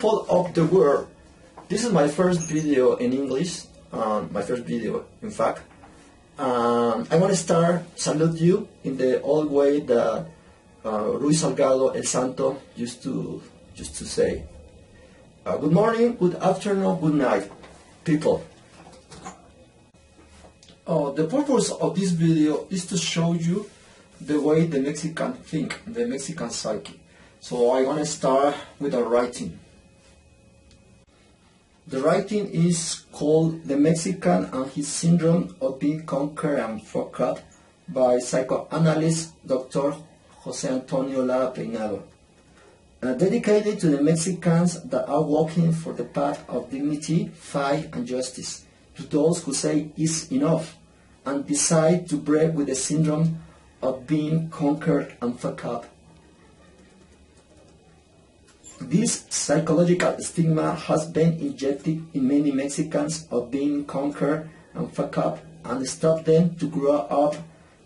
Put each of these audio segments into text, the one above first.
people of the world. This is my first video in English, my first video, in fact. I want to salute you in the old way that Ruiz Salgado El Santo used to say. Good morning, good afternoon, good night, people. The purpose of this video is to show you the way the Mexican think, the Mexican psyche. So I want to start with a writing. The writing is called The Mexican and His Syndrome of Being Conquered and Fucked Up by psychoanalyst Dr. Jose Antonio Lara Peinado. Dedicated to the Mexicans that are walking for the path of dignity, fight, and justice, to those who say it's enough and decide to break with the syndrome of being conquered and fucked up. This psychological stigma has been injected in many Mexicans of being conquered and fucked up and stop them to grow up,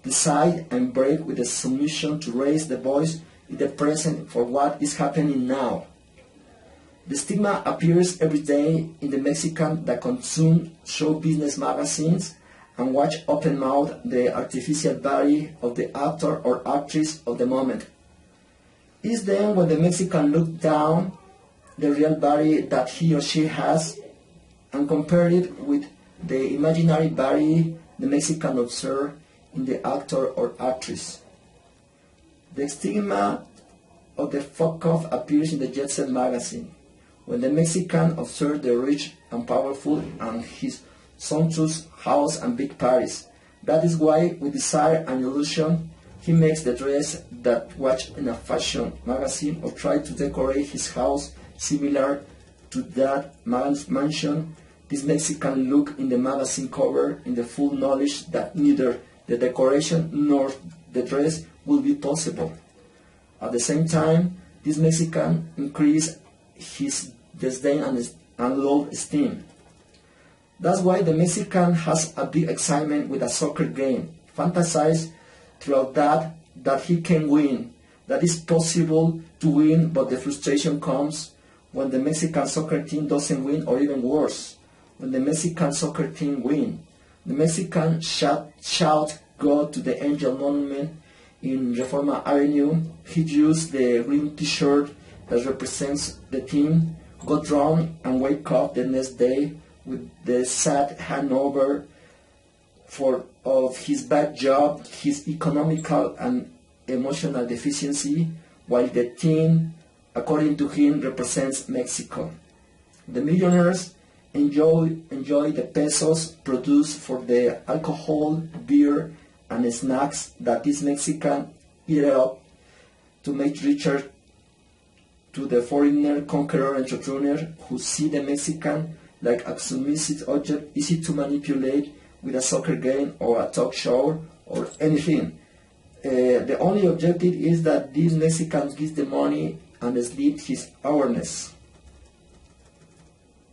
decide and break with the submission to raise the voice in the present for what is happening now. The stigma appears every day in the Mexican that consume show business magazines and watch open-mouthed the artificial body of the actor or actress of the moment. It's then when the Mexican looks down the real body that he or she has and compare it with the imaginary body the Mexican observes in the actor or actress. The stigma of the fuck off appears in the Jet Set magazine, when the Mexican observes the rich and powerful and his sumptuous house and big parties. That is why, with desire and illusion, he makes the dress that watch in a fashion magazine or try to decorate his house similar to that mansion. This Mexican look in the magazine cover in the full knowledge that neither the decoration nor the dress will be possible. At the same time, this Mexican increase his disdain and low esteem. That's why the Mexican has a big excitement with a soccer game, fantasize throughout that he can win, that it's possible to win, but the frustration comes when the Mexican soccer team doesn't win, or even worse, when the Mexican soccer team win. The Mexican shout go to the Angel Monument in Reforma Avenue. He used the green t-shirt that represents the team, go drunk and wake up the next day with the sad hangover of his bad job, his economical and emotional deficiency, while the team, according to him, represents Mexico. The millionaires enjoy the pesos produced for the alcohol, beer, and snacks that this Mexican eat up to make richer to the foreigner, conqueror, entrepreneur who see the Mexican like a submissive object easy to manipulate with a soccer game or a talk show or anything. The only objective is that these Mexicans give the money and sleep his awareness.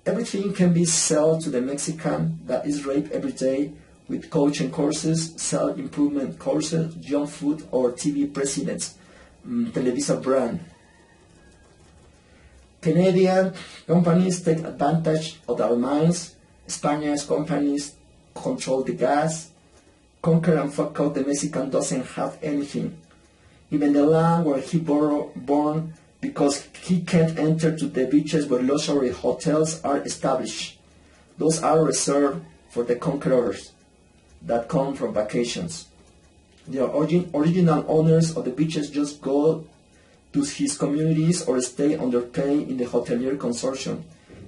Everything can be sold to the Mexican that is raped every day with coaching courses, self-improvement courses, junk food, or TV presidents, Televisa brand. Canadian companies take advantage of our minds. Spanish companies control the gas. Conquer and fuck out the Mexican doesn't have anything. Even the land where he born, because he can't enter to the beaches where luxury hotels are established. Those are reserved for the conquerors that come from vacations. The original owners of the beaches just go to his communities or stay underpaid in the hotelier consortium.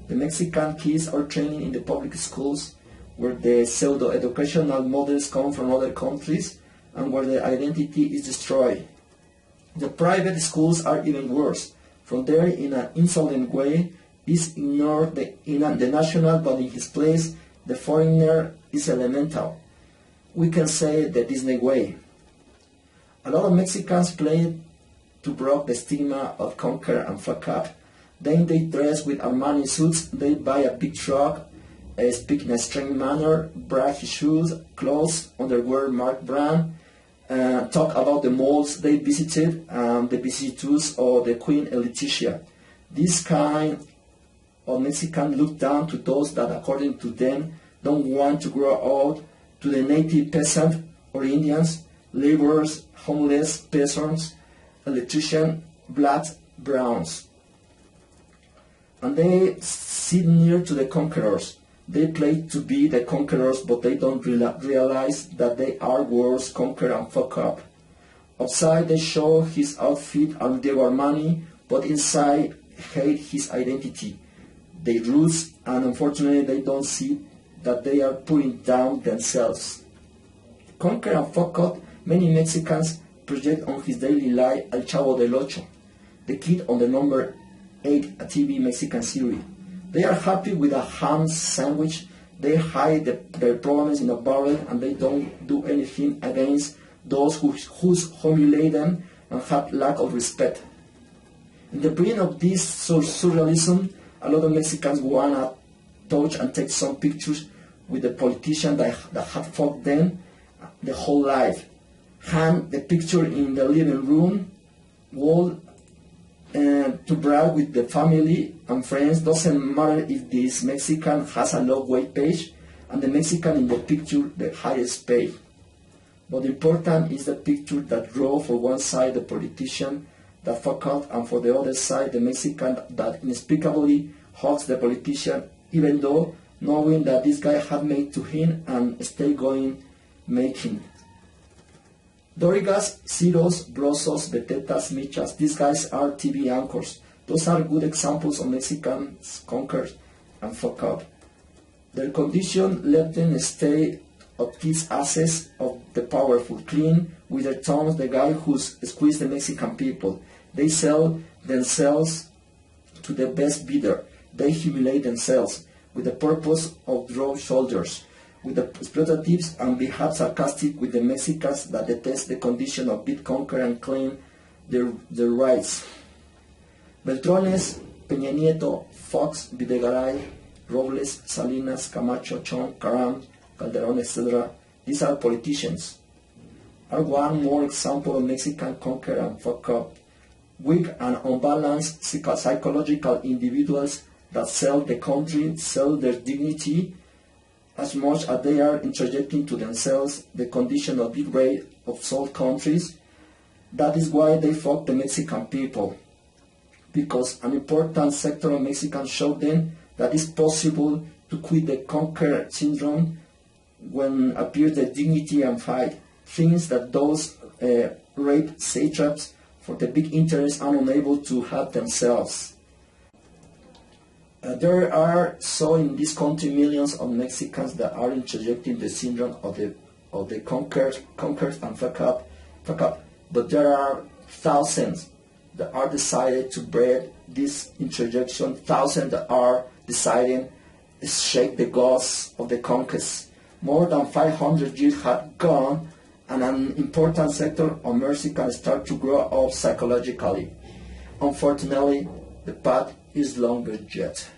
The Mexican kids are training in the public schools where the pseudo-educational models come from other countries and where their identity is destroyed. The private schools are even worse. From there, in an insolent way, is ignored the national, but in his place, the foreigner is elemental. We can say the Disney way. A lot of Mexicans play to break the stigma of conquer and fuck up. Then they dress with Armani suits, they buy a big truck, speak in a strange manner, brag his shoes, clothes, underwear, mark brand, talk about the malls they visited, the vicissitudes of the Queen Letizia. This kind of Mexicans look down to those that, according to them, don't want to grow out, to the native peasant or Indians, laborers, homeless peasants, electricians, blacks, browns. And they sit near to the conquerors. They play to be the conquerors, but they don't realize that they are worse, conquer and fuck up. Outside they show his outfit and their money, but inside hate his identity, their roots, and unfortunately they don't see that they are putting down themselves. Conquer and fuck up, many Mexicans project on his daily life El Chavo del Ocho, the kid on the number 8 a TV Mexican series. They are happy with a ham sandwich, they hide their problems in a barrel, and they don't do anything against those who humiliate them and have lack of respect. In the beginning of this surrealism, a lot of Mexicans want to touch and take some pictures with the politician that had fucked them the whole life. Hang the picture in the living room wall to brag with the family and friends. Doesn't matter if this Mexican has a low weight page and the Mexican in the picture the highest pay. But important is the picture that draw for one side the politician that fuck out, and for the other side the Mexican that inexplicably hugs the politician, even though knowing that this guy had made to him and stay going making. Dorigas, Ciros, Brosos, Betetas, Michas, these guys are TV anchors. Those are good examples of Mexicans conquered and fuck up. Their condition let them stay of kids' asses of the powerful, clean with their tongues the guy who's squeezed the Mexican people. They sell themselves to the best bidder. They humiliate themselves with the purpose of draw shoulders, with the exploitatives, and behave sarcastic with the Mexicans that detest the condition of beat, conquer, and claim their rights. Beltrones, Peña Nieto, Fox, Videgaray, Robles, Salinas, Camacho, Chong, Caram, Calderon, etc. These are politicians. Are one more example of Mexican conquer and fuck up. Weak and unbalanced psychological individuals that sell the country, sell their dignity, as much as they are interjecting to themselves the condition of big rate of sold countries. That is why they fuck the Mexican people, because an important sector of Mexicans showed them that it's possible to quit the conquer syndrome when appears the dignity and fight, things that those rape satraps for the big interests are unable to have themselves. There are so in this country millions of Mexicans that are interjecting the syndrome of the conquered and fuck up. But there are thousands that are decided to break this interjection. Thousands that are deciding to shake the gods of the conquest. More than 500 years have gone, and an important sector of Mexicans start to grow up psychologically. Unfortunately, the path is longer yet.